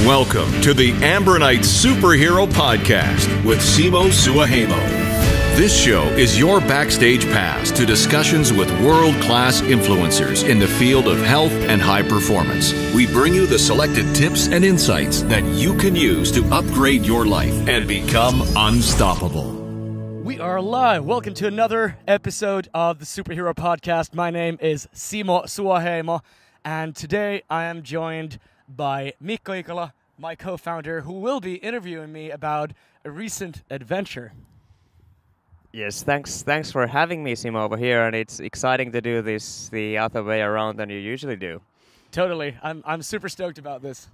Welcome to the Ambronite Superhero Podcast with Simo Suahemo. This show is your backstage pass to discussions with world-class influencers in the field of health and high performance. We bring you the selected tips and insights that you can use to upgrade your life and become unstoppable. We are live. Welcome to another episode of the Superhero Podcast. My name is Simo Suahemo, and today I am joined by Mikko, my co-founder, who will be interviewing me about a recent adventure. Yes, thanks for having me, Simo, over here, and it's exciting to do this the other way around than you usually do. Totally. I'm super stoked about this.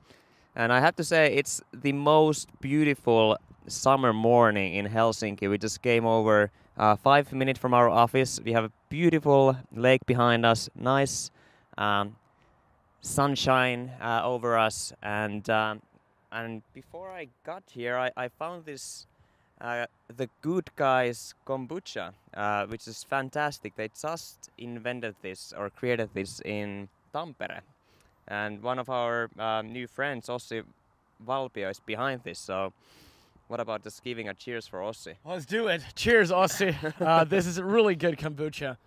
And I have to say, it's the most beautiful summer morning in Helsinki. We just came over 5 minutes from our office. We have a beautiful lake behind us, nice sunshine over us, and before I got here, I found this the Good Guys kombucha, which is fantastic. They just invented this or created this in Tampere, and one of our new friends, Ossi Valpio, is behind this. So what about just giving a cheers for Ossi? Let's do it. Cheers, Ossi. This is a really good kombucha.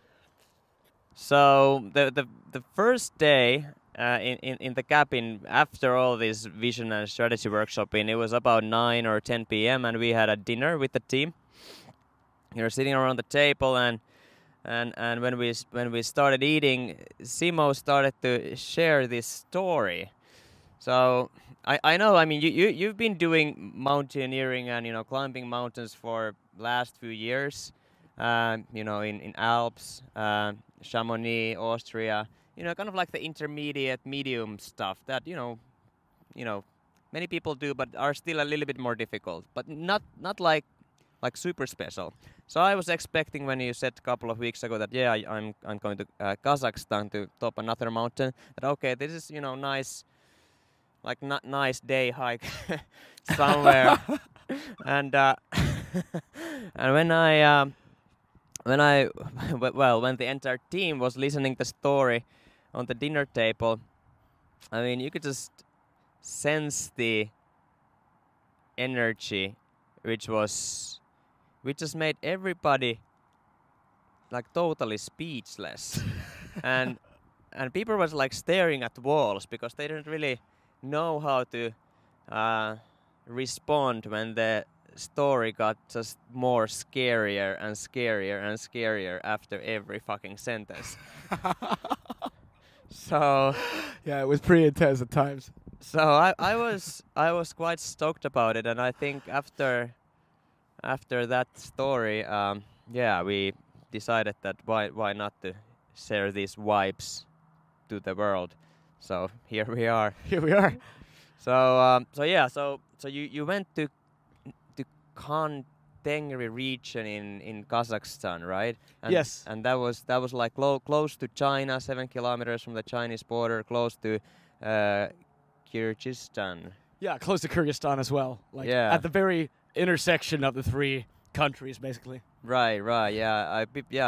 So the first day in the cabin, after all this vision and strategy workshopping, it was about 9 or 10 p.m. and we had a dinner with the team. We were sitting around the table, and when we started eating, Simo started to share this story. So I know, I mean, you've been doing mountaineering and climbing mountains for last few years, in Alps, Chamonix, Austria. Kind of like the intermediate, medium stuff that many people do, but are still a little bit more difficult, but not like super special. So I was expecting, when you said a couple of weeks ago that I'm going to Kazakhstan to top another mountain, that okay, this is nice, like nice day hike somewhere, and and when the entire team was listening the story on the dinner table, I mean, you could just sense the energy, which just made everybody like totally speechless, and people was like staring at walls because they didn't really know how to respond when the story got just more scarier and scarier and scarier after every fucking sentence. So yeah, it was pretty intense at times. So I was quite stoked about it, and I think after that story, we decided that why not to share these vibes to the world. So here we are. Here we are. So you went to Khan Tengri region in Kazakhstan, right? And, yes. And that was like close to China, 7 kilometers from the Chinese border, close to Kyrgyzstan. Yeah, close to Kyrgyzstan as well. Like at the very intersection of the three countries, basically. Right. Yeah.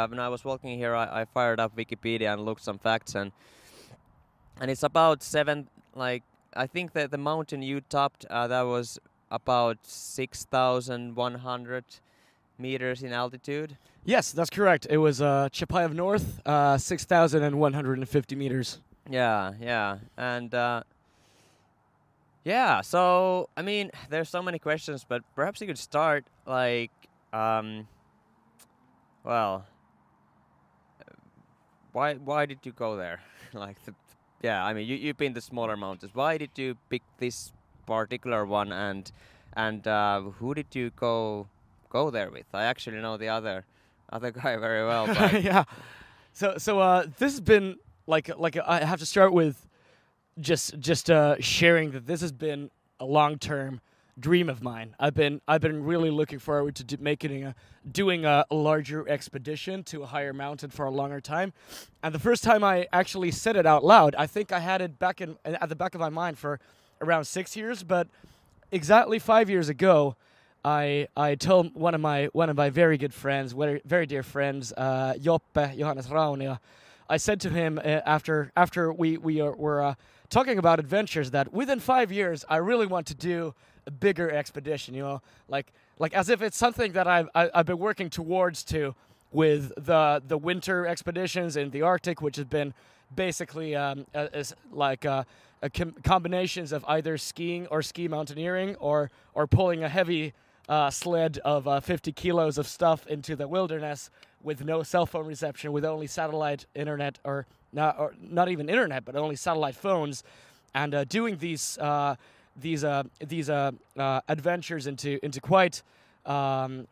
When I was walking here, I fired up Wikipedia and looked some facts, and it's about I think that the mountain you topped, that was about 6,100 meters in altitude. Yes, that's correct. It was Chapayev North, 6,150 meters. Yeah. And so I mean, there's so many questions, but perhaps you could start why did you go there? I mean, you've been to smaller mountains. Why did you pick this particular one, and who did you go there with? I actually know the other guy very well. But yeah. So this has been like I have to start with just sharing that this has been a long-term dream of mine. I've been really looking forward to doing a larger expedition to a higher mountain for a longer time. And the first time I actually said it out loud, I think I had it at the back of my mind for around 6 years, but exactly 5 years ago, I told one of my very good friends, very dear friends, Johannes Raunio. I said to him after we were talking about adventures, that within 5 years I really want to do a bigger expedition. You know, like as if it's something that I've been working towards to with the winter expeditions in the Arctic, which has been basically combinations of either skiing or ski mountaineering or pulling a heavy sled of 50 kilos of stuff into the wilderness with no cell phone reception, with only satellite internet, or not even internet, but only satellite phones, and doing these adventures into quite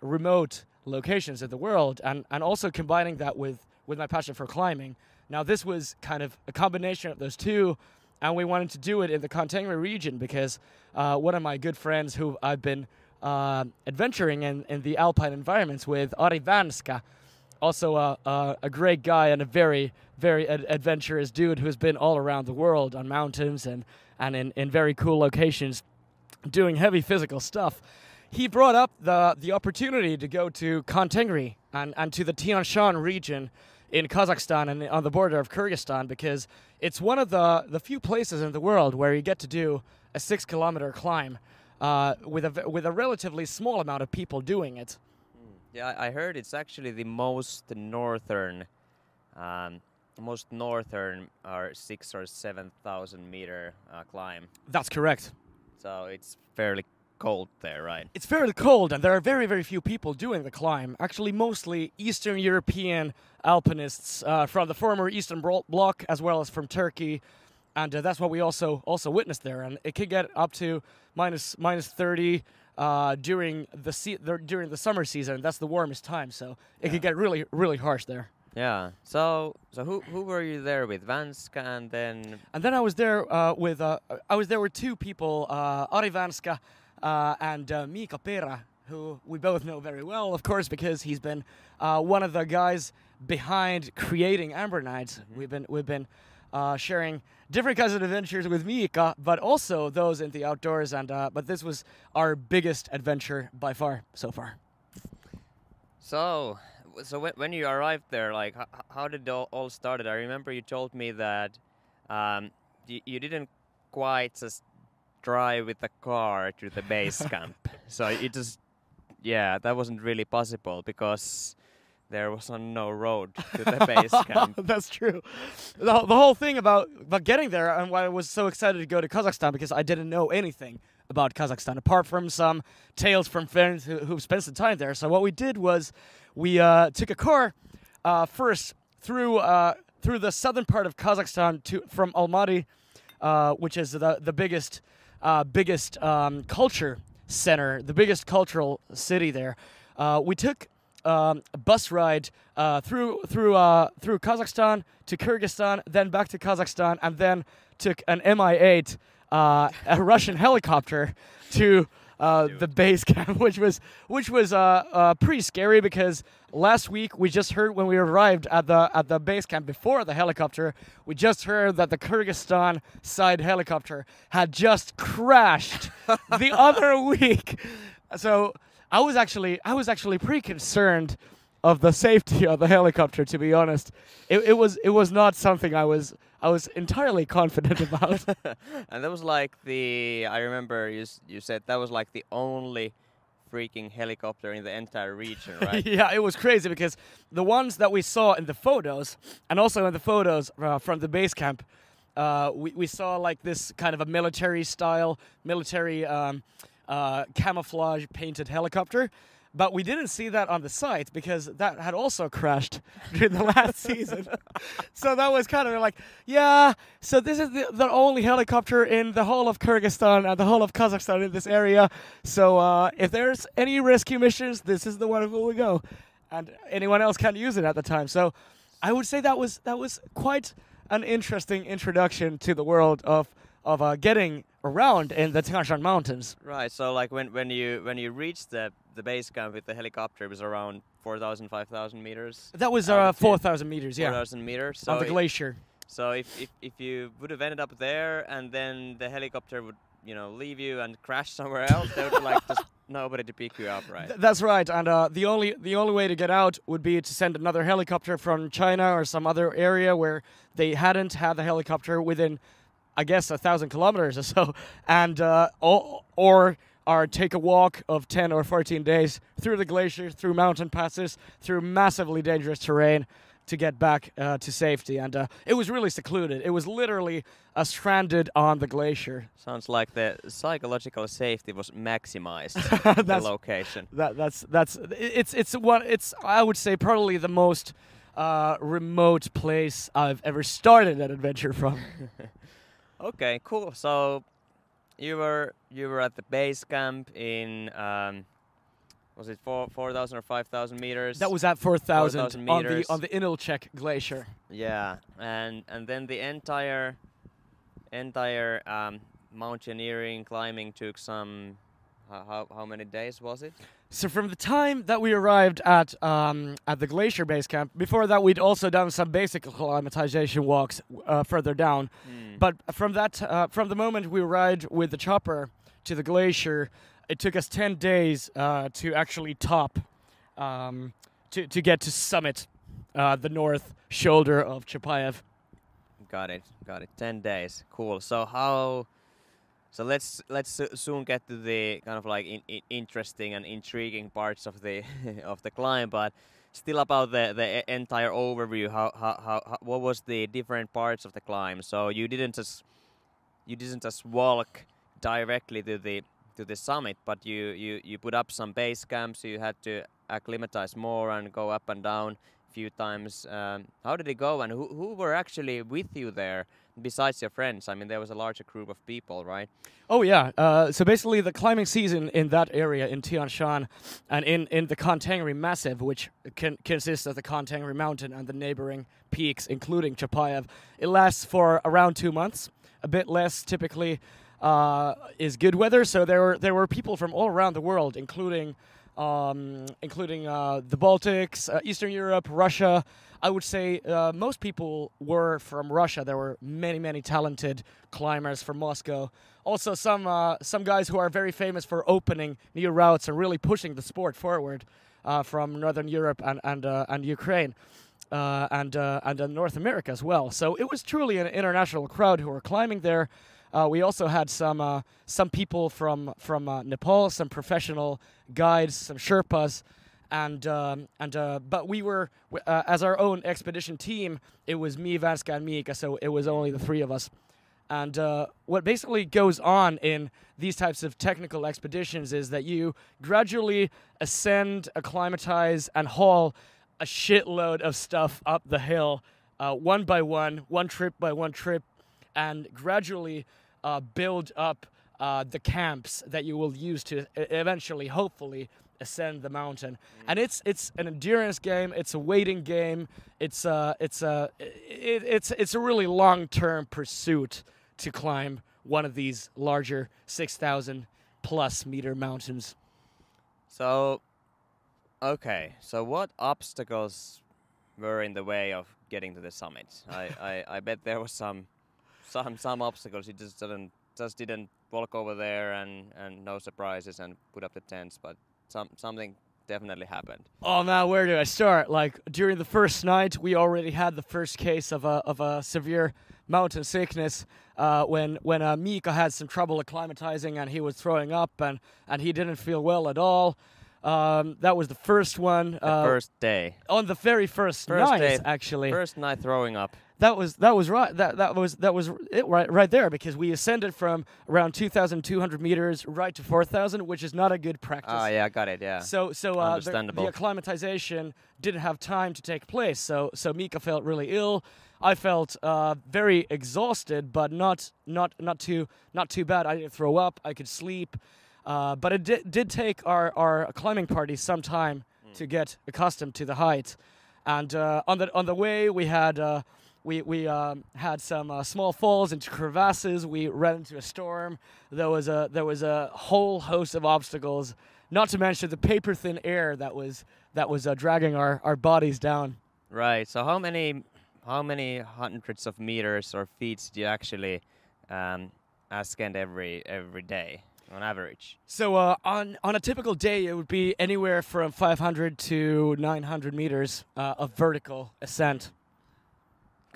remote locations in the world, and also combining that with my passion for climbing. Now, this was kind of a combination of those two, and we wanted to do it in the Kazakhstan region because one of my good friends who I've been adventuring in the alpine environments with, Ari Vanska, also a great guy and a very, very adventurous dude who's been all around the world on mountains and in very cool locations doing heavy physical stuff. He brought up the opportunity to go to Kazakhstan and to the Tian Shan region in Kazakhstan and on the border of Kyrgyzstan, because it's one of the few places in the world where you get to do a 6-kilometer climb with a relatively small amount of people doing it. Yeah, I heard it's actually the most northern or 6 or 7,000 meter climb. That's correct. So it's fairly cold there, right? It's fairly cold, and there are very, very few people doing the climb. Actually, mostly Eastern European alpinists from the former Eastern Bloc, as well as from Turkey, and that's what we also witnessed there. And it could get up to minus 30 during the summer season. That's the warmest time, so it could get really, really harsh there. Yeah. So who were you there with? Vanska, and then I was there with two people, Ari Vanska and Mikko Pera, who we both know very well, of course, because he's been one of the guys behind creating Ambronite. Mm-hmm. We've been sharing different kinds of adventures with Mikko, but also those in the outdoors. And but this was our biggest adventure by far so far. So when you arrived there, like how did it all started? I remember you told me that you didn't quite just drive with the car to the base camp. So it just, that wasn't really possible because there was no road to the base camp. That's true. The whole thing about getting there, and why I was so excited to go to Kazakhstan, because I didn't know anything about Kazakhstan apart from some tales from friends who've spent some time there. So what we did was we took a car first through the southern part of Kazakhstan from Almaty, which is the biggest culture center, the biggest cultural city there. We took a bus ride through Kazakhstan to Kyrgyzstan, then back to Kazakhstan, and then took an Mi-8, a Russian helicopter, to the base camp, which was pretty scary, because last week we just heard, when we arrived at the base camp before the helicopter, we just heard that the Kyrgyzstan side helicopter had just crashed the other week. So I was actually pretty concerned of the safety of the helicopter, to be honest. It was not something I was entirely confident about. And that was like I remember you said that was like the only freaking helicopter in the entire region, right? Yeah, it was crazy, because the ones that we saw in the photos, and also in the photos from the base camp, we saw like this kind of a military camouflage painted helicopter. But we didn't see that on the site, because that had also crashed during the last season. So that was kind of like, so this is the only helicopter in the whole of Kyrgyzstan and the whole of Kazakhstan in this area. So if there's any rescue missions, this is the one where we go. And anyone else can use it at the time. So I would say that was quite an interesting introduction to the world of getting around in the Tian Shan Mountains. Right. So like when you reached the base camp with the helicopter, it was around 4,000, 5,000 meters. That was 4,000 meters. Yeah. 4,000 meters. So on the glacier. So if you would have ended up there, and then the helicopter would leave you and crash somewhere else, there would be like just nobody to pick you up, right? That's right. And the only way to get out would be to send another helicopter from China or some other area where they hadn't had the helicopter within I guess 1,000 kilometers or so, and or take a walk of 10 or 14 days through the glacier, through mountain passes, through massively dangerous terrain to get back to safety. And it was really secluded. It was literally stranded on the glacier. Sounds like the psychological safety was maximized. The location. It's I would say probably the most remote place I've ever started an adventure from. Okay, cool. So you were at the base camp in was it 4,000 or 5,000 meters? That was at 4,000 meters on the Inilchek glacier. Yeah, and then the entire mountaineering climbing took some how many days was it? So from the time that we arrived at the glacier base camp, before that we'd also done some basic acclimatization walks further down. But from the moment we arrived with the chopper to the glacier, it took us 10 days to actually top, to get to summit, the north shoulder of Chapayev. Got it. 10 days. Cool. So let's soon get to the kind of like interesting and intriguing parts of the of the climb, but still about the entire overview. How what was the different parts of the climb? So you didn't just walk directly to the summit, but you put up some base camps. So you had to acclimatize more and go up and down a few times. How did it go, and who were actually with you there besides your friends? I mean, there was a larger group of people, right? Oh yeah. So basically, the climbing season in that area in Tian Shan and in the Kantengri Massif, which consists of the Kantengri Mountain and the neighboring peaks, including Chapayev, it lasts for around 2 months. A bit less typically is good weather. So there were people from all around the world, including the Baltics, Eastern Europe, Russia. I would say most people were from Russia. There were many talented climbers from Moscow. Also some guys who are very famous for opening new routes and really pushing the sport forward from Northern Europe and Ukraine and North America as well. So it was truly an international crowd who were climbing there. We also had some people from Nepal, some professional guides, some Sherpas, but we were as our own expedition team. It was me, Vanska, and Mika, so it was only the three of us. And what basically goes on in these types of technical expeditions is that you gradually ascend, acclimatize, and haul a shitload of stuff up the hill, one by one trip by one trip, and gradually build up the camps that you will use to eventually, hopefully, ascend the mountain. And it's an endurance game. It's a waiting game. It's a really long-term pursuit to climb one of these larger 6,000 plus meter mountains. So, okay. So what obstacles were in the way of getting to the summit? I bet there was some obstacles. You just didn't walk over there and no surprises and put up the tents, but something definitely happened. Oh man, where do I start? Like during the first night, we already had the first case of a severe mountain sickness when Mikko had some trouble acclimatizing and he was throwing up and he didn't feel well at all. That was the first one. The first day. On the very first night, day, actually. First night throwing up. That was right. That was it right there, because we ascended from around 2,200 meters right to 4,000, which is not a good practice. Oh yeah, got it. Yeah. So Understandable. the acclimatization didn't have time to take place. So Mika felt really ill. I felt very exhausted, but not too bad. I didn't throw up. I could sleep. But it did take our climbing party some time to get accustomed to the height. And on the way we had. We had some small falls into crevasses. We ran into a storm. There was a whole host of obstacles, not to mention the paper thin air that was dragging our bodies down. Right. So how many hundreds of meters or feet do you actually ascend every day on average? So on a typical day, it would be anywhere from 500 to 900 meters of vertical ascent.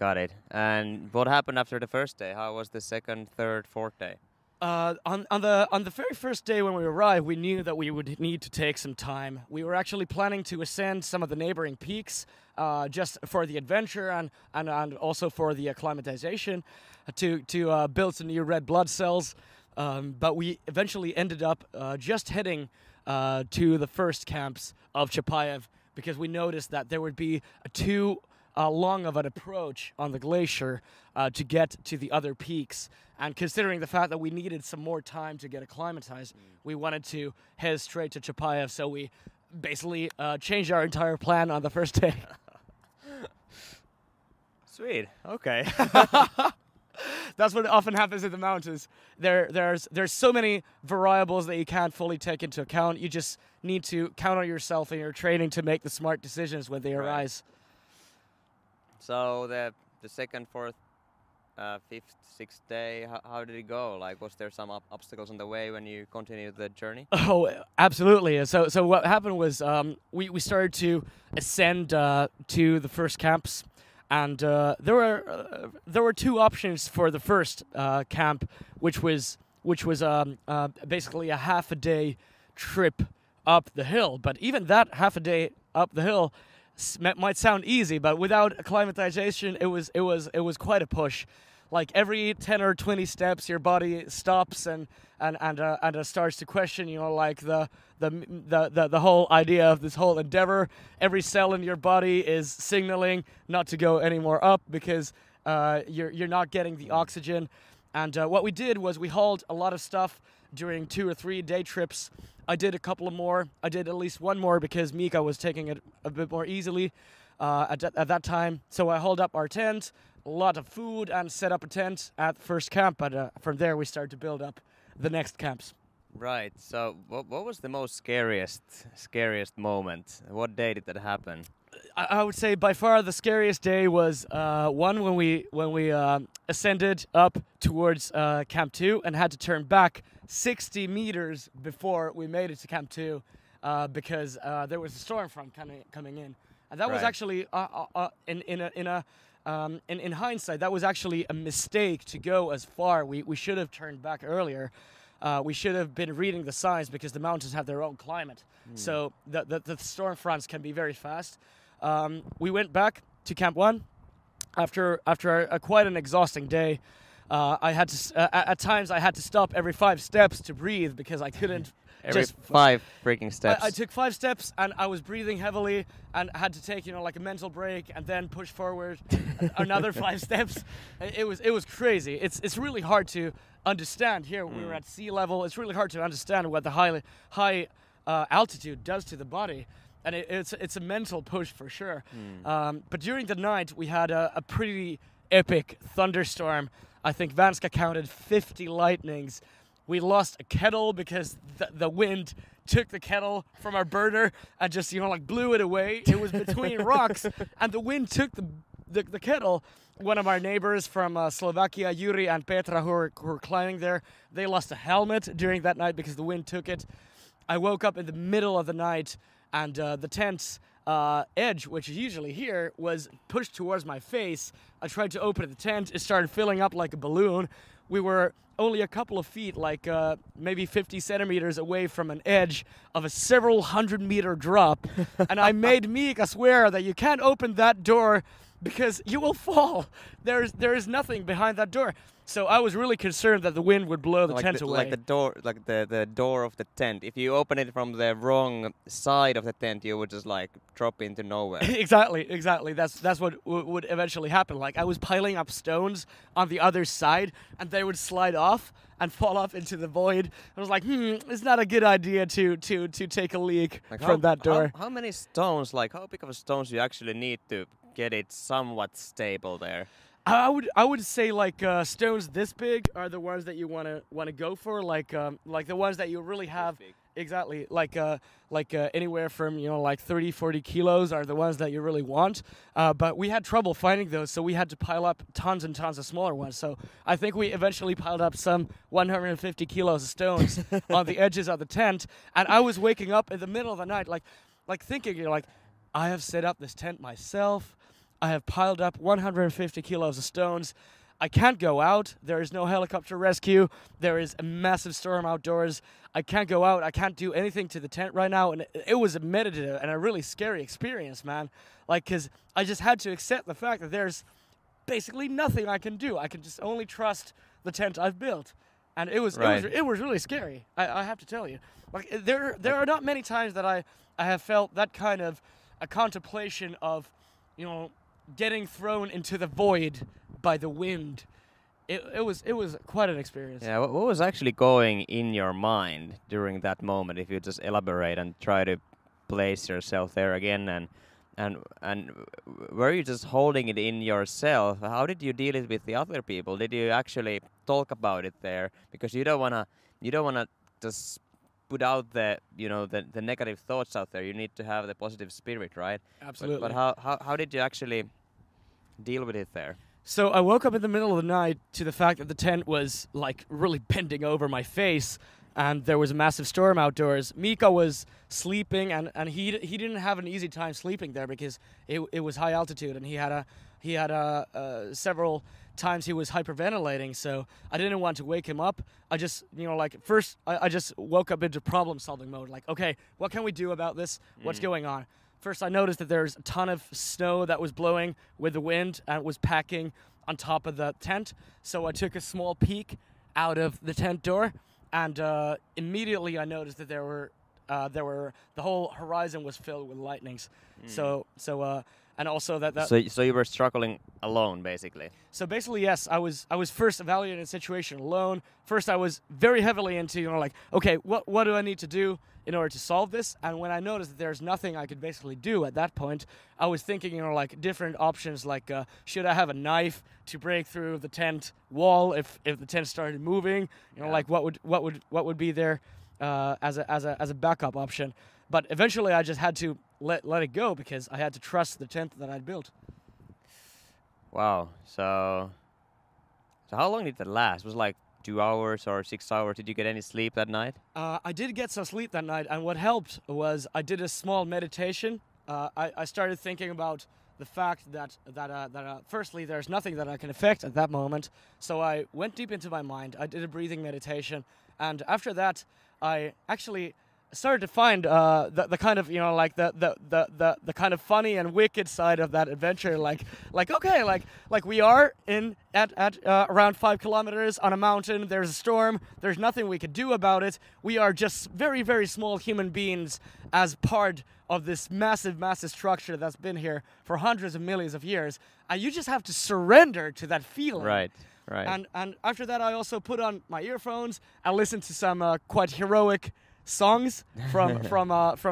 Got it. And what happened after the first day? How was the second, third, fourth day? On the very first day when we arrived, we knew that we would need to take some time. We were actually planning to ascend some of the neighboring peaks, just for the adventure and also for the acclimatization, to build some new red blood cells. But we eventually ended up just heading to the first camps of Chapayev because we noticed that there would be too long of an approach on the glacier to get to the other peaks. And considering the fact that we needed some more time to get acclimatized, we wanted to head straight to Chapayev. So we basically changed our entire plan on the first day. Sweet. Okay. That's what often happens in the mountains. There's so many variables that you can't fully take into account. You just need to count on yourself and your training to make the smart decisions when they arise. So the second, fourth, fifth, sixth day, how did it go? Like, was there some obstacles on the way when you continued the journey? Oh, absolutely. So what happened was we started to ascend to the first camps, and there were two options for the first camp, which was basically a half a day trip up the hill. But even that half a day up the hill might sound easy, but without acclimatization, it was quite a push. Like every 10 or 20 steps, your body stops and starts to question, like the whole idea of this whole endeavor. Every cell in your body is signaling not to go any more up because you're not getting the oxygen. And what we did was we hauled a lot of stuff during 2 or 3 day trips. I did a couple of more. I did at least one more because Mikko was taking it a bit more easily at that time. So I hauled up our tent, a lot of food, and set up a tent at the first camp. But from there, we started to build up the next camps. Right. So what was the most scariest moment? What day did that happen? I would say by far the scariest day was one when we ascended up towards Camp 2 and had to turn back 60 meters before we made it to Camp 2 because there was a storm front coming in, and that was actually in hindsight, that was actually a mistake to go as far. We should have turned back earlier. We should have been reading the signs because the mountains have their own climate, so the storm fronts can be very fast. We went back to Camp 1 after quite an exhausting day. I had to at times I had to stop every 5 steps to breathe because I couldn't. Every 5 freaking steps. I took 5 steps and I was breathing heavily and had to take like a mental break and then push forward another 5 steps. It was crazy. It's really hard to understand here. We were at sea level. It's really hard to understand what the high altitude does to the body. And it's a mental push for sure. But during the night, we had a pretty epic thunderstorm. I think Vanska counted 50 lightnings. We lost a kettle because the wind took the kettle from our burner and just blew it away. It was between rocks, and the wind took the kettle. One of our neighbors from Slovakia, Yuri and Petra, who were climbing there, they lost a helmet during that night because the wind took it. I woke up in the middle of the night, and the tent's edge, which is usually here, was pushed towards my face. I tried to open the tent. It started filling up like a balloon. We were only a couple of feet, like maybe 50 centimeters away from an edge of a several 100-meter drop. And I made Mika swear that you can't open that door because you will fall. There is nothing behind that door. So I was really concerned that the wind would blow the tent away. Like the door, like the door of the tent. If you open it from the wrong side of the tent, you would just drop into nowhere. Exactly. That's what would eventually happen. Like I was piling up stones on the other side, and they would slide off and fall off into the void. I was like, it's not a good idea to take a leak from that door. How many stones? How big of stones do you actually need to get it somewhat stable there? I would say stones this big are the ones that you want to go for, like the ones that you really have. Exactly, anywhere from 30-40 kilos are the ones that you really want. But we had trouble finding those, so we had to pile up tons and tons of smaller ones. So I think we eventually piled up some 150 kilos of stones on the edges of the tent. And I was waking up in the middle of the night, thinking, I have set up this tent myself. I have piled up 150 kilos of stones. I can't go out. There is no helicopter rescue. There is a massive storm outdoors. I can't go out. I can't do anything to the tent right now. And it was a meditative and a really scary experience, man. Like, because I just had to accept the fact that there's basically nothing I can do. I can just only trust the tent I've built. And it was really scary. I have to tell you. Like, there are not many times that I have felt that kind of a contemplation of, you know, getting thrown into the void by the wind. It was quite an experience. Yeah, what was actually going in your mind during that moment? If you just elaborate and try to place yourself there again, and were you just holding it in yourself? How did you deal it with the other people? Did you actually talk about it there? Because you don't wanna just put out the negative thoughts out there. You need to have the positive spirit, right? Absolutely. But how did you actually deal with it there? So I woke up in the middle of the night to the fact that the tent was like really bending over my face, and there was a massive storm outdoors. Mikko was sleeping, and he didn't have an easy time sleeping there because it was high altitude, and he had several times he was hyperventilating. So I didn't want to wake him up. I just first I just woke up into problem solving mode. Like, okay, what can we do about this? What's going on? First, I noticed that there's a ton of snow that was blowing with the wind and it was packing on top of the tent. So I took a small peek out of the tent door, and immediately I noticed that there were the whole horizon was filled with lightnings. And also that. So you were struggling alone, basically. So basically, yes, I was first evaluating the situation alone. First, I was very heavily into okay, what do I need to do in order to solve this? And when I noticed that there's nothing I could basically do at that point, I was thinking different options, like should I have a knife to break through the tent wall if the tent started moving? What would be there as a backup option? But eventually, I just had to let it go because I had to trust the tent that I'd built. Wow. So how long did that last? Was it like 2 hours or 6 hours? Did you get any sleep that night? I did get some sleep that night, and what helped was I did a small meditation. I started thinking about the fact that firstly, there's nothing that I can affect at that moment. So I went deep into my mind. I did a breathing meditation, and after that, I actually started to find the kind of the kind of funny and wicked side of that adventure. Like we are at around 5 kilometers on a mountain. There's a storm. There's nothing we could do about it. We are just very, very small human beings as part of this massive structure that's been here for hundreds of millions of years. And you just have to surrender to that feeling. Right. And after that, I also put on my earphones and listened to some quite heroic songs from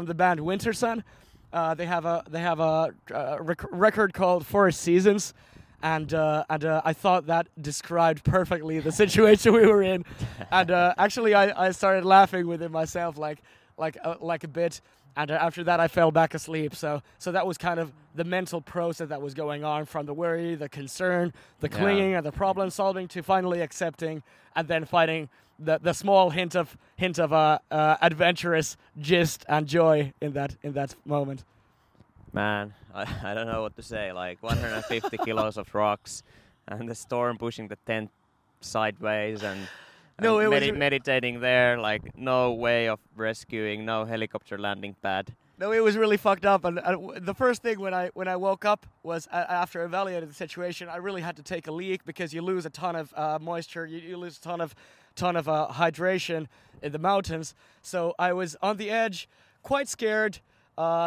the band Winter Sun. They have a record called Forest Seasons, and I thought that described perfectly the situation we were in. And actually, I started laughing within myself like a bit. And after that, I fell back asleep. So that was kind of the mental process that was going on, from the worry, the concern, the clinging, and the problem solving, to finally accepting, and then finding the small hint of adventurous gist and joy in that moment. Man, I don't know what to say. Like 150 kilos of rocks, and the storm pushing the tent sideways, and meditating there. Like no way of rescuing, no helicopter landing pad. No, it was really fucked up. And the first thing when I woke up was after evaluating the situation, I really had to take a leak because you lose a ton of moisture. You lose a ton of hydration in the mountains. So I was on the edge, quite scared.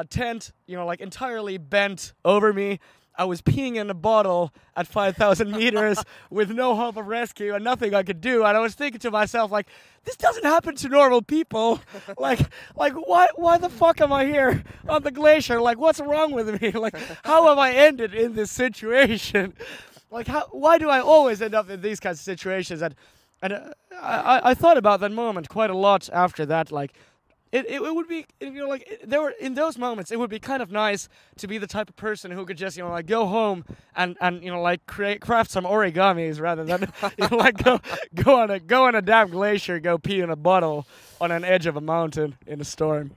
Tent, entirely bent over me. I was peeing in a bottle at 5,000 meters with no hope of rescue and nothing I could do. And I was thinking to myself, like, this doesn't happen to normal people. like why the fuck am I here on the glacier? Like, what's wrong with me? Like, how have I ended in this situation? Like, why do I always end up in these kinds of situations? And I thought about that moment quite a lot after that. Like, it would be, there were, in those moments, it would be kind of nice to be the type of person who could just, go home and craft some origamis rather than, go on a damn glacier, go pee in a bottle on an edge of a mountain in a storm.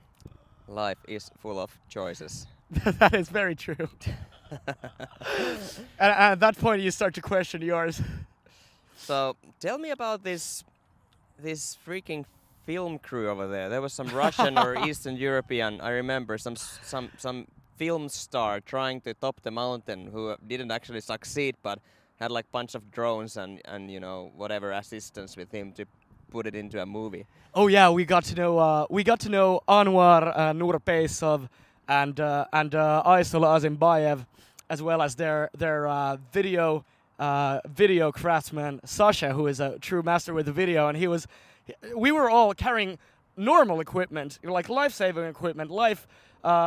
Life is full of choices. That is very true. And at that point, you start to question yours. So tell me about this freaking film crew over there. There was some Russian or Eastern European. I remember some film star trying to top the mountain who didn't actually succeed, but had like bunch of drones and you know whatever assistance with him to put it into a movie. Oh yeah, we got to know Anwar Nurpeisov and Aysel Azimbayev, as well as their video craftsman Sasha, who is a true master with the video, and we were all carrying normal equipment, like life-saving equipment,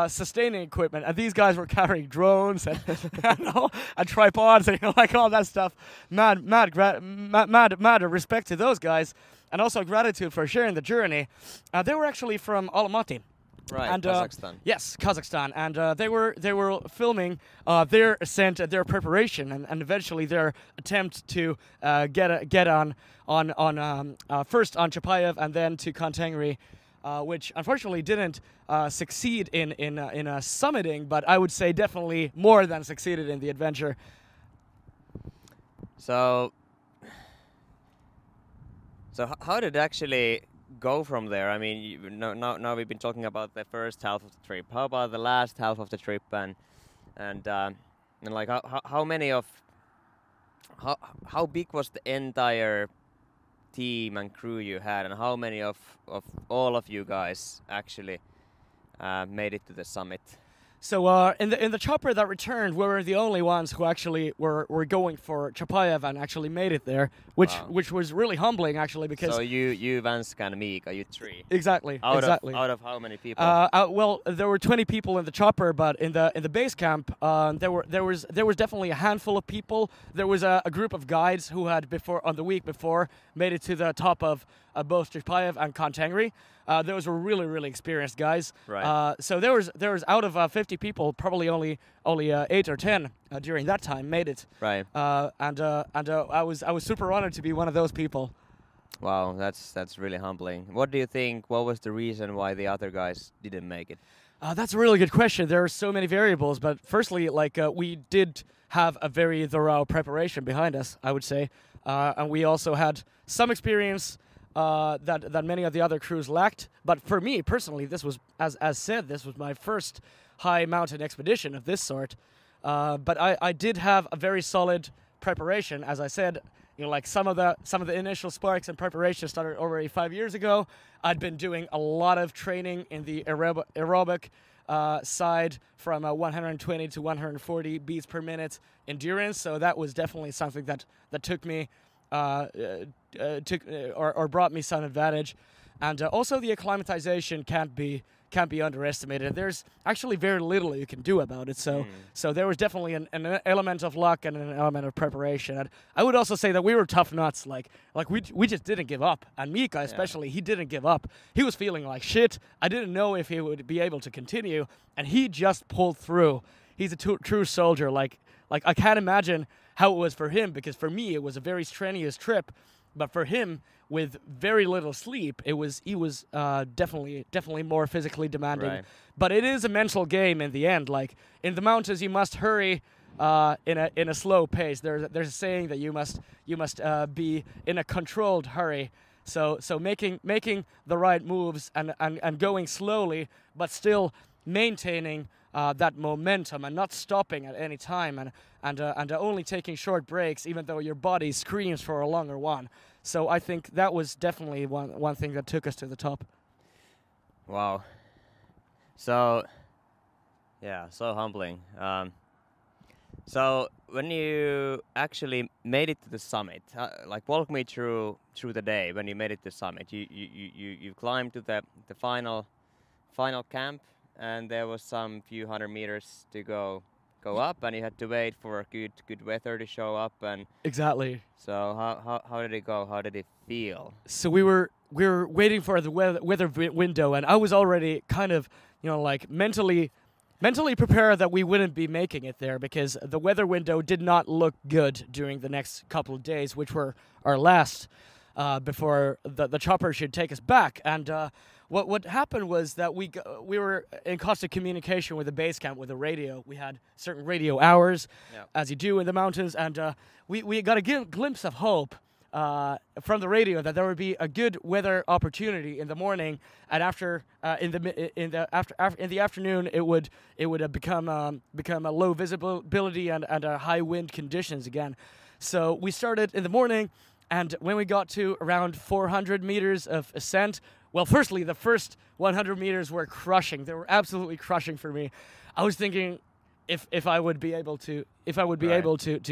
sustaining equipment, and these guys were carrying drones and and tripods and like all that stuff. Mad respect to those guys, and also gratitude for sharing the journey. They were actually from Almaty. Right, and, Kazakhstan. Yes, Kazakhstan, and they were filming their ascent, their preparation, and eventually their attempt to get on first on Chapayev and then to Kontangri, which unfortunately didn't succeed in summiting, but I would say definitely more than succeeded in the adventure. So how did it actually go from there? I mean, now we've been talking about the first half of the trip. How about the last half of the trip, and like how big was the entire team and crew you had, and how many of all of you guys actually made it to the summit? So in the chopper that returned, we were the only ones who actually were going for Chapayev and actually made it there, which was really humbling actually, because so you Vanska and Mikko, you three. Exactly. Out exactly. Of how many people? Well, there were 20 people in the chopper, but in the base camp, there was definitely a handful of people. There was a group of guides who had on the week before made it to the top of both Chapayev and Kontangri. Those were really experienced guys. Right. So there was out of 50 people, probably only 8 or 10 during that time made it. Right. And I was super honored to be one of those people. Wow, that's really humbling. What do you think? What was the reason why the other guys didn't make it? That's a really good question. There are so many variables, but firstly, we did have a very thorough preparation behind us, I would say, and we also had some experience that many of the other crews lacked. But for me personally, this was, as said, this was my first high mountain expedition of this sort. But I did have a very solid preparation, as I said. Some of the initial sparks and preparation started already 5 years ago. I'd been doing a lot of training in the aerobic side, from 120 to 140 beats per minute endurance. So that was definitely something that took me brought me some advantage. And also the acclimatization can't be underestimated. There's actually very little you can do about it. So there was definitely an element of luck and an element of preparation. And I would also say that we were tough nuts. Like we just didn't give up. And Mikko especially, he didn't give up. He was feeling like shit. I didn't know if he would be able to continue, and he just pulled through. He's a true soldier. Like I can't imagine how it was for him, because for me it was a very strenuous trip, but for him, with very little sleep, he was definitely more physically demanding. Right. But it is a mental game in the end. Like in the mountains, you must hurry in a slow pace. There's a saying that you must be in a controlled hurry. So making the right moves and going slowly, but still maintaining that momentum and not stopping at any time, and only taking short breaks, even though your body screams for a longer one. So I think that was definitely one thing that took us to the top. Wow. So, so humbling. So when you actually made it to the summit, walk me through the day when you made it to the summit. You climbed to the final camp, and there was some few hundred meters to go up, and you had to wait for good weather to show up. And exactly. So how did it go? How did it feel? So we were waiting for the weather window, and I was already kind of mentally prepared that we wouldn't be making it there, because the weather window did not look good during the next couple of days, which were our last. before the chopper should take us back. And what happened was that we were in constant communication with the base camp with the radio. We had certain radio hours, as you do in the mountains, and we got a glimpse of hope from the radio that there would be a good weather opportunity in the morning, and after in the afternoon it would become a low visibility and high wind conditions again. So we started in the morning, and when we got to around 400 meters of ascent, well, firstly, the first 100 meters were crushing. They were absolutely crushing for me. I was thinking if I would be able to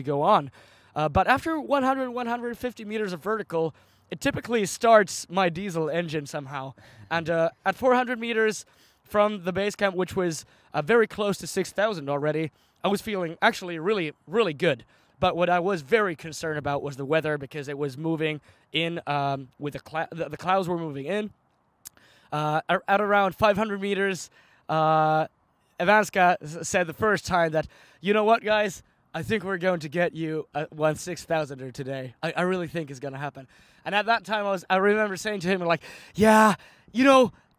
go on. But after 100, 150 meters of vertical, it typically starts my diesel engine somehow. And at 400 meters from the base camp, which was very close to 6,000 already, I was feeling actually really, really good. But what I was very concerned about was the weather, because it was moving in with the clouds were moving in. At around 500 meters, Ivanska said the first time that, you know what, guys, I think we're going to get you a 1/6000er today. I really think it's going to happen. And at that time, I remember saying to him, like, yeah,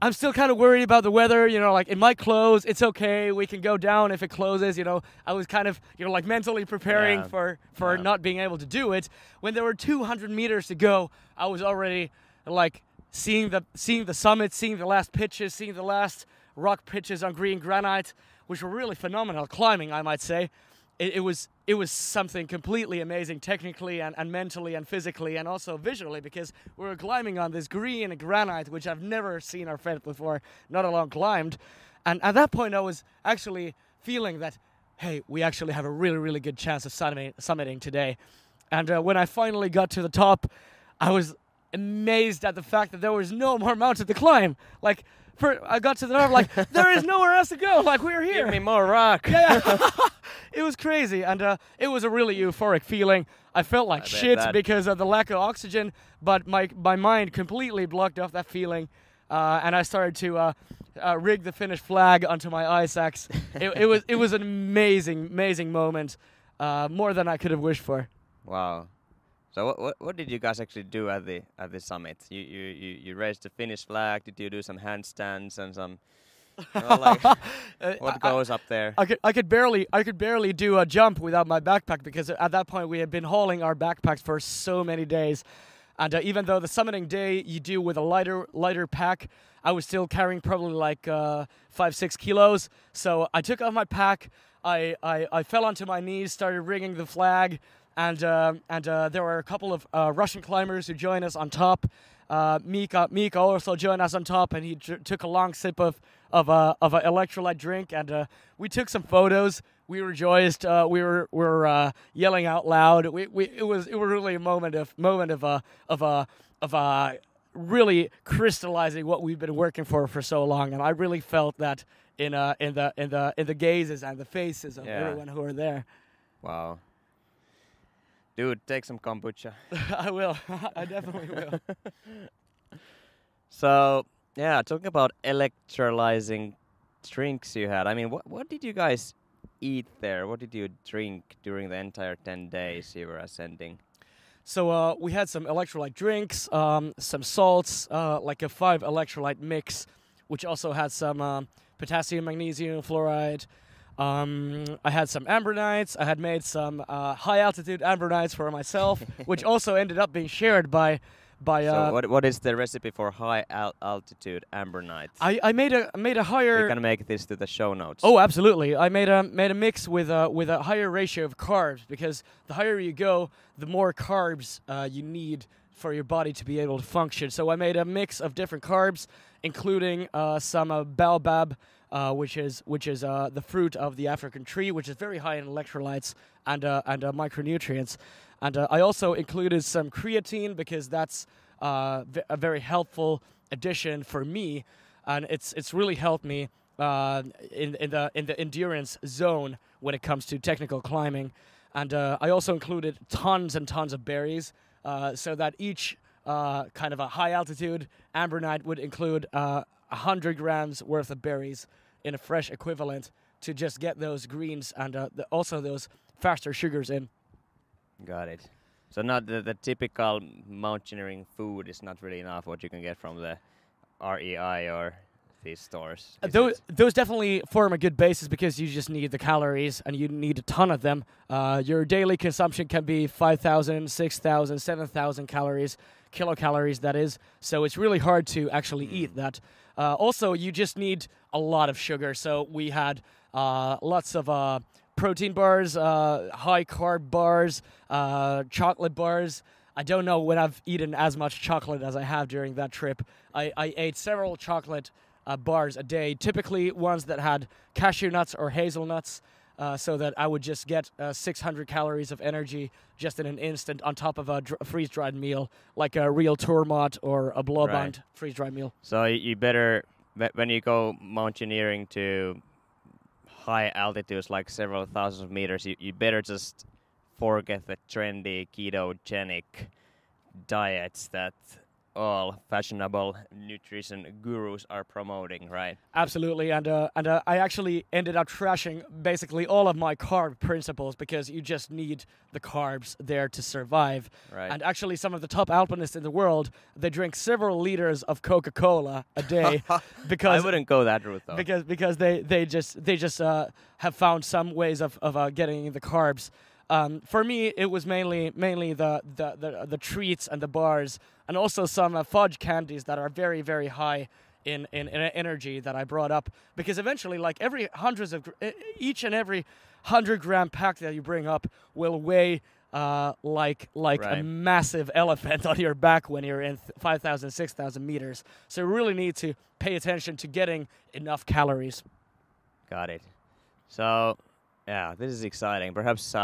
I'm still kind of worried about the weather, like it might close. It's okay. We can go down if it closes. I was kind of, like mentally preparing for not being able to do it. When there were 200 meters to go, I was already like seeing the summit, seeing the last pitches, seeing the last rock pitches on green granite, which were really phenomenal climbing, I might say. It was something completely amazing technically and mentally and physically and also visually, because we were climbing on this green granite, which I've never seen or felt before, not alone climbed. And at that point I was actually feeling that, hey, we actually have a really, really good chance of summiting today. And when I finally got to the top, I was amazed at the fact that there was no more mountain to climb. Like, I got to the top, like, there is nowhere else to go. Like, we're here. Give me more rock. Yeah. It was crazy, and it was a really euphoric feeling. I felt like shit because of the lack of oxygen, but my mind completely blocked off that feeling, and I started to rig the Finnish flag onto my ice axe. It was an amazing moment, more than I could have wished for. Wow. So what did you guys actually do at the summit? You raised the Finnish flag. Did you do some handstands and some? What goes up there? I could barely do a jump without my backpack, because at that point we had been hauling our backpacks for so many days, and even though the summiting day you do with a lighter pack, I was still carrying probably like 5-6 kilos. So I took off my pack. I fell onto my knees, started rigging the flag. And there were a couple of Russian climbers who joined us on top. Mikko also joined us on top, and he took a long sip of an electrolyte drink, and we took some photos. We rejoiced. We were yelling out loud. It was really a moment of really crystallizing what we've been working for so long, and I really felt that in the gazes and the faces of everyone who were there. Wow. Dude, take some kombucha. I will. I definitely will. So, yeah, talking about electrolyzing drinks you had. I mean, what did you guys eat there? What did you drink during the entire 10 days you were ascending? So we had some electrolyte drinks, some salts, like a 5 electrolyte mix, which also had some potassium, magnesium, fluoride. I had some Ambronites. I had made some high-altitude Ambronites for myself, which also ended up being shared by. So what is the recipe for high-altitude Ambronite? I made a higher. We're gonna make this to the show notes. Oh, absolutely! I made a mix with a higher ratio of carbs, because the higher you go, the more carbs you need for your body to be able to function. So I made a mix of different carbs, including some baobab. Which is the fruit of the African tree, which is very high in electrolytes and micronutrients. And I also included some creatine, because that's a very helpful addition for me, and it's really helped me in the endurance zone when it comes to technical climbing. And I also included tons and tons of berries, so that each kind of a high altitude Ambronite would include 100 grams worth of berries in a fresh equivalent, to just get those greens and also those faster sugars in. Got it. So not the typical mountaineering food is not really enough what you can get from the REI or these stores. Those definitely form a good basis because you just need the calories and you need a ton of them. Your daily consumption can be 5,000, 6,000, 7,000 calories, kilocalories that is. So it's really hard to actually eat that. Also, you just need a lot of sugar. So we had lots of protein bars, high carb bars, chocolate bars. I don't know when I've eaten as much chocolate as I have during that trip. I ate several chocolate bars a day, typically ones that had cashew nuts or hazelnuts, so that I would just get 600 calories of energy just in an instant on top of a freeze-dried meal, like a real Tourmat or a Blåband freeze-dried meal. So you better, when you go mountaineering to high altitudes, like several thousands of meters, you better just forget the trendy ketogenic diets that all fashionable nutrition gurus are promoting, right? Absolutely, and I actually ended up trashing basically all of my carb principles because you just need the carbs there to survive. Right. And actually, some of the top alpinists in the world, they drink several liters of Coca-Cola a day because I wouldn't go that route though. Because they just have found some ways of getting the carbs. For me, it was mainly the treats and the bars, and also some fudge candies that are very, very high in energy that I brought up. Because eventually, like each and every 100-gram pack that you bring up will weigh like a massive elephant on your back when you're in 5,000, 6,000 meters. So you really need to pay attention to getting enough calories. Got it. So, yeah, this is exciting. Perhaps.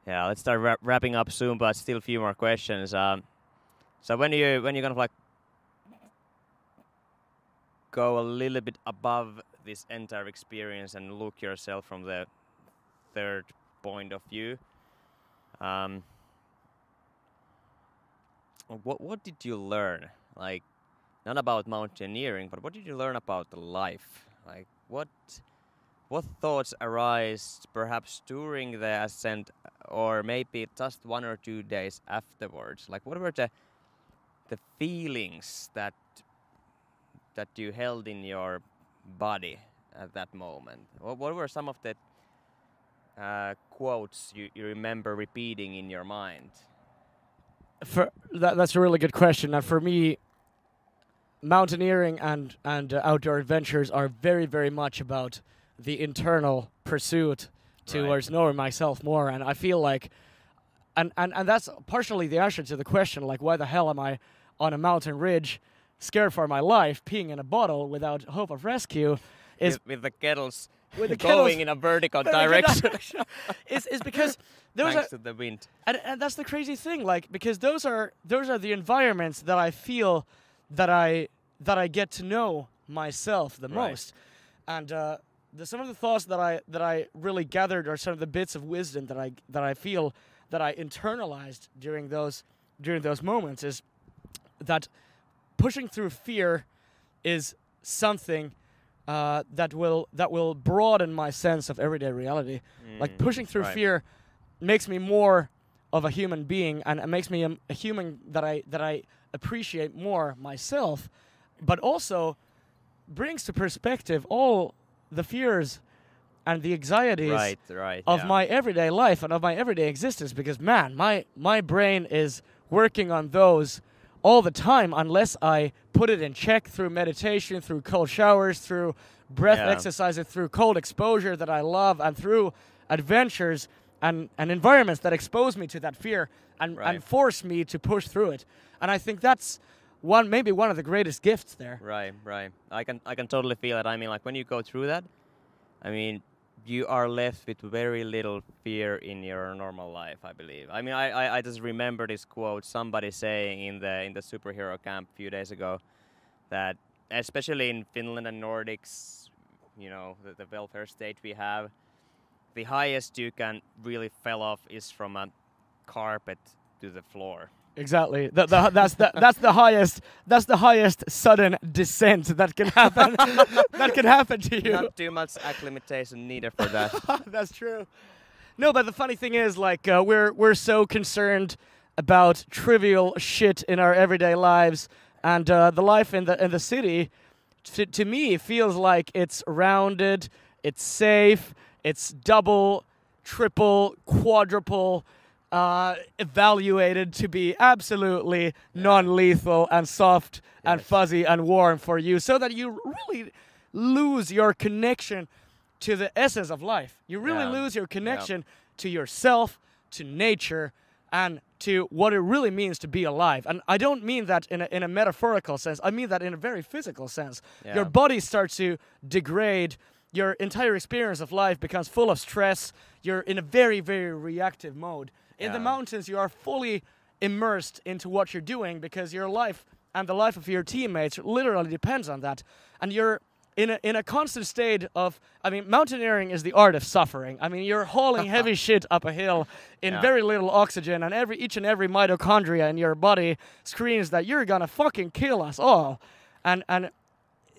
Yeah, let's start wrapping up soon, but still a few more questions. So when you kind of like go a little bit above this entire experience and look yourself from the third point of view, what did you learn? Like, not about mountaineering, but what did you learn about the life? Like, what thoughts arise perhaps during the ascent or maybe just 1 or 2 days afterwards? Like, what were the feelings that you held in your body at that moment? What were some of the quotes you remember repeating in your mind? That's a really good question. And for me, mountaineering and outdoor adventures are very, very much about the internal pursuit towards knowing myself more. And I feel like, and that's partially the answer to the question, like, why the hell am I on a mountain ridge, scared for my life, peeing in a bottle without hope of rescue? Is with the kettles going in a vertical direction. is because those thanks to the wind. And that's the crazy thing, like, because those are the environments that I feel that I get to know myself the most. And some of the thoughts that I really gathered are some of the bits of wisdom that I feel that I internalized during those moments is that pushing through fear is something that will broaden my sense of everyday reality. Like, pushing through fear makes me more of a human being, and it makes me a human that I appreciate more myself, but also brings to perspective all the fears and the anxieties of my everyday life and of my everyday existence, because man, my brain is working on those all the time unless I put it in check through meditation, through cold showers, through breath exercises, through cold exposure that I love, and through adventures and environments that expose me to that fear and force me to push through it. And I think that's maybe one of the greatest gifts there. Right. I can totally feel it. I mean, like, when you go through that, I mean, you are left with very little fear in your normal life, I believe. I mean, I just remember this quote somebody saying in the superhero camp a few days ago, that especially in Finland and Nordics, you know, the welfare state we have, the highest you can really fell off is from a carpet to the floor. Exactly. That's the highest. That's the highest sudden descent that can happen. That can happen to you. Not too much acclimatization needed for that. That's true. No, but the funny thing is, like, we're so concerned about trivial shit in our everyday lives, and the life in the city, to me, feels like it's rounded, it's safe, it's double, triple, quadruple evaluated to be absolutely non-lethal and soft and fuzzy and warm for you, so that you really lose your connection to the essence of life. You really lose your connection to yourself, to nature, and to what it really means to be alive. And I don't mean that in a metaphorical sense. I mean that in a very physical sense. Yeah. Your body starts to degrade. Your entire experience of life becomes full of stress. You're in a very, very reactive mode. In the mountains, you are fully immersed into what you're doing, because your life and the life of your teammates literally depends on that. And you're in a constant state of, I mean, mountaineering is the art of suffering. I mean, you're hauling heavy shit up a hill in very little oxygen, and each and every mitochondria in your body screams that you're gonna fucking kill us all. And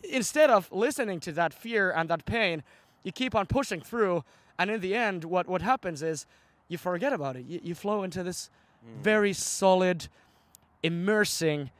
instead of listening to that fear and that pain, you keep on pushing through, and in the end, what happens is you forget about it. You flow into this very solid, immersing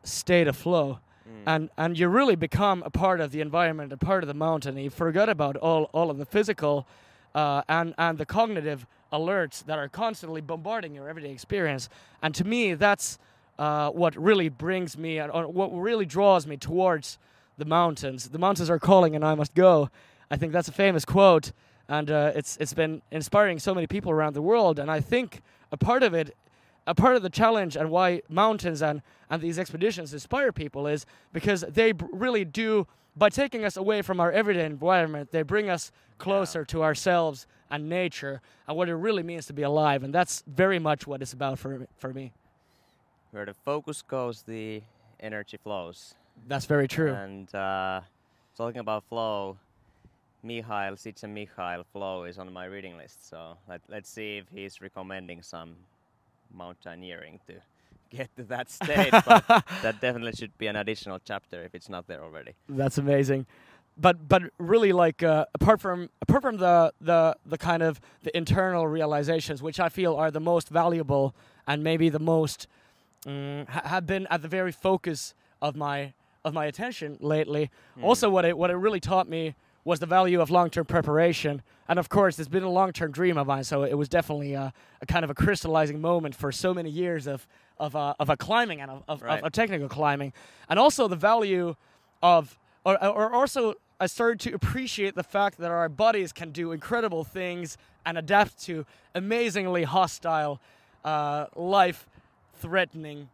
state of flow. And you really become a part of the environment, a part of the mountain. You forget about all of the physical and the cognitive alerts that are constantly bombarding your everyday experience. And to me, that's what really brings me, or what really draws me towards the mountains. The mountains are calling and I must go. I think that's a famous quote, and it's been inspiring so many people around the world. And I think a part of the challenge and why mountains and these expeditions inspire people is because they really do, by taking us away from our everyday environment, they bring us closer to ourselves and nature and what it really means to be alive. And that's very much what it's about for me. Where the focus goes, the energy flows. That's very true. And talking about flow, Michael flow is on my reading list. So let's see if he's recommending some mountaineering to get to that state. But that definitely should be an additional chapter if it's not there already. That's amazing. But really, like, apart from the kind of the internal realizations, which I feel are the most valuable and maybe the most have been at the very focus of my attention lately. Also, what it really taught me was the value of long-term preparation. And of course, it's been a long-term dream of mine, so it was definitely a kind of a crystallizing moment for so many years of a climbing and of technical climbing. And also the value of, or also I started to appreciate the fact that our bodies can do incredible things and adapt to amazingly hostile, life-threatening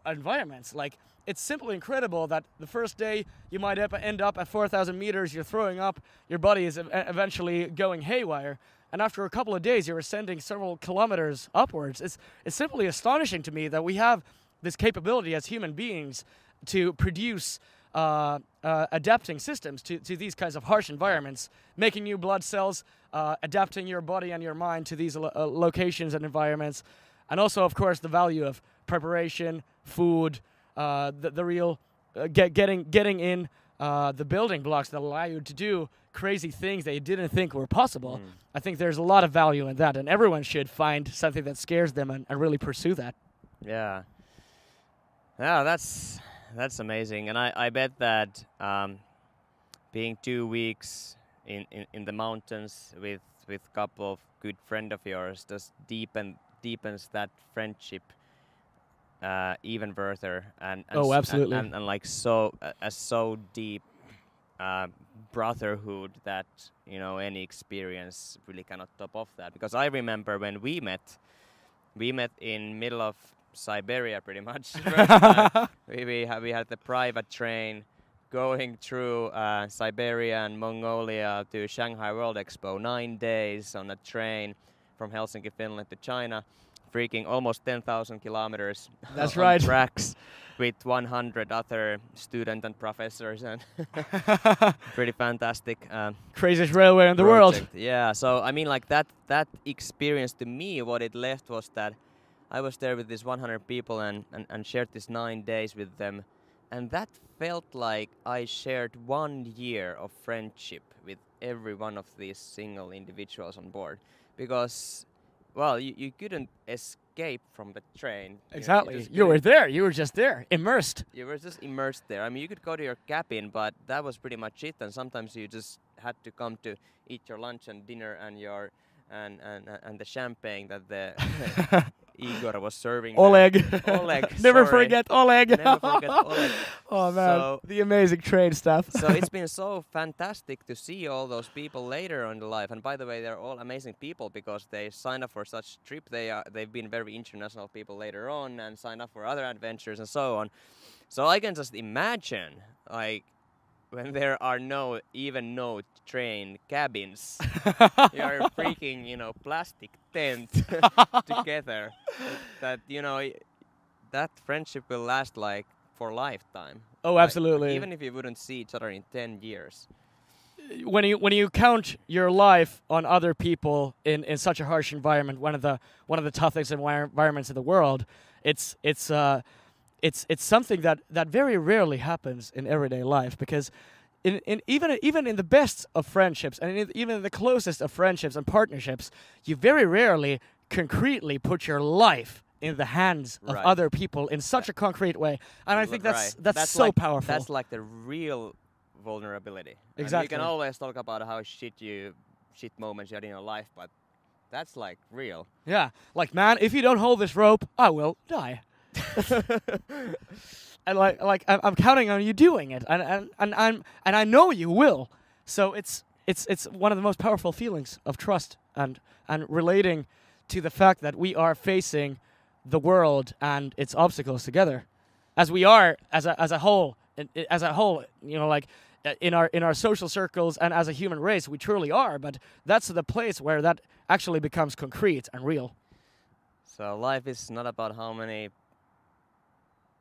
environments. Like, it's simply incredible that the first day you might end up at 4,000 meters, you're throwing up, your body is eventually going haywire, and after a couple of days you're ascending several kilometers upwards. It's simply astonishing to me that we have this capability as human beings to produce adapting systems to these kinds of harsh environments, making new blood cells, adapting your body and your mind to these locations and environments, and also, of course, the value of preparation, food, the real getting in the building blocks that allow you to do crazy things that you didn't think were possible. I think there's a lot of value in that, and everyone should find something that scares them and really pursue that. Yeah, that's amazing, and I bet that being 2 weeks in the mountains with a couple of good friend of yours just deepens that friendship even further, and absolutely, and like so deep brotherhood that any experience really cannot top off that. Because I remember when we met in middle of Siberia pretty much. we had the private train going through Siberia and Mongolia to Shanghai World Expo, 9 days on a train from Helsinki, Finland to China, freaking almost 10,000 kilometers. That's on right. Tracks with 100 other students and professors, and pretty fantastic. Craziest railway in the project. world. Yeah, so I mean, like that experience to me, what it left was that I was there with these 100 people and shared this 9 days with them, and that felt like I shared 1 year of friendship with every one of these single individuals on board, because, well, you couldn't escape from the train. Exactly. You were there. You were just there, immersed. You were just immersed there. I mean, you could go to your cabin, but that was pretty much it. And sometimes you just had to come to eat your lunch and dinner and your and the champagne that the Igor was serving. Oleg. Oleg. Never sorry. forget Oleg. Never forget Oleg. Oh man, So- the amazing train stuff. So it's been so fantastic to see all those people later on in life. And by the way, they're all amazing people because they signed up for such trip. They've been very international people later on and signed up for other adventures and so on. So I can just imagine, like, when there are no train cabins, you're freaking, plastic tent together. That, that friendship will last like for lifetime. Oh, Like, absolutely. even if you wouldn't see each other in 10 years. When you count your life on other people in such a harsh environment, one of the toughest environments in the world, it's something that very rarely happens in everyday life, because even in the best of friendships and even in the closest of friendships and partnerships, you very rarely concretely put your life in the hands of Right. other people in such a concrete way, and I think that's Right. so like, powerful. That's like the real vulnerability. And Exactly. you can always talk about how shit moments you had in your life, but that's like real. Yeah, like, man, if you don't hold this rope, I will die. And I'm counting on you doing it, and I know you will. So it's one of the most powerful feelings of trust and relating to the fact that we are facing the world and its obstacles together, as we are as a whole, like in our social circles and as a human race, we truly are. But that's the place where that actually becomes concrete and real. So life is not about how many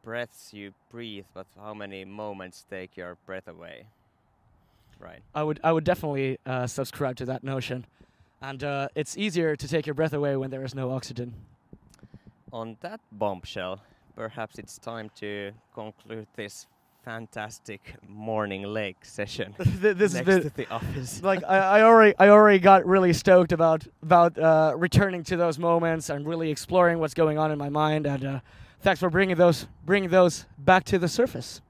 breaths you breathe, but how many moments take your breath away. Right. I would definitely subscribe to that notion, and it's easier to take your breath away when there is no oxygen. On that bombshell, perhaps it's time to conclude this fantastic morning lake session This has next been to the office. like I already got really stoked about returning to those moments and really exploring what's going on in my mind, and thanks for bringing those back to the surface.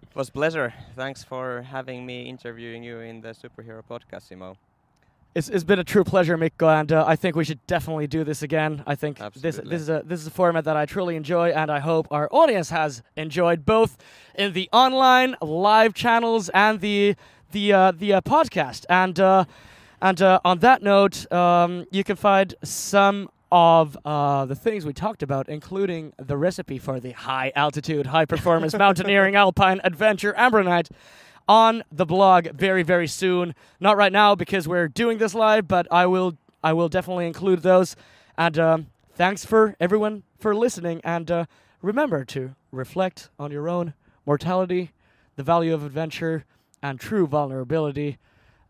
It was a pleasure. Thanks for having me interviewing you in the Superhero Podcast, Simo. It's been a true pleasure, Mikko, and I think we should definitely do this again. I think this is a format that I truly enjoy, and I hope our audience has enjoyed, both in the online live channels and the podcast. And on that note, you can find some of the things we talked about, including the recipe for the high altitude, high performance mountaineering alpine adventure Ambronite, on the blog very, very soon. Not right now because we're doing this live, but I will definitely include those. And thanks for everyone for listening. And remember to reflect on your own mortality, the value of adventure, and true vulnerability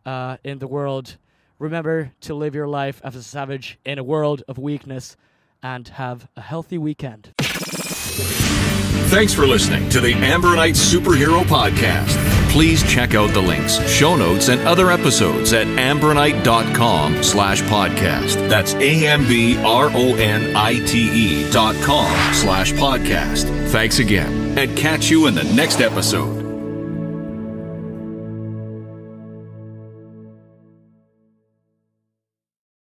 in the world. Remember to live your life as a savage in a world of weakness, and have a healthy weekend. Thanks for listening to the Ambronite Superhero Podcast. Please check out the links, show notes, and other episodes at ambronite.com/podcast. That's AMBRONITE.com/podcast. Thanks again, and catch you in the next episode.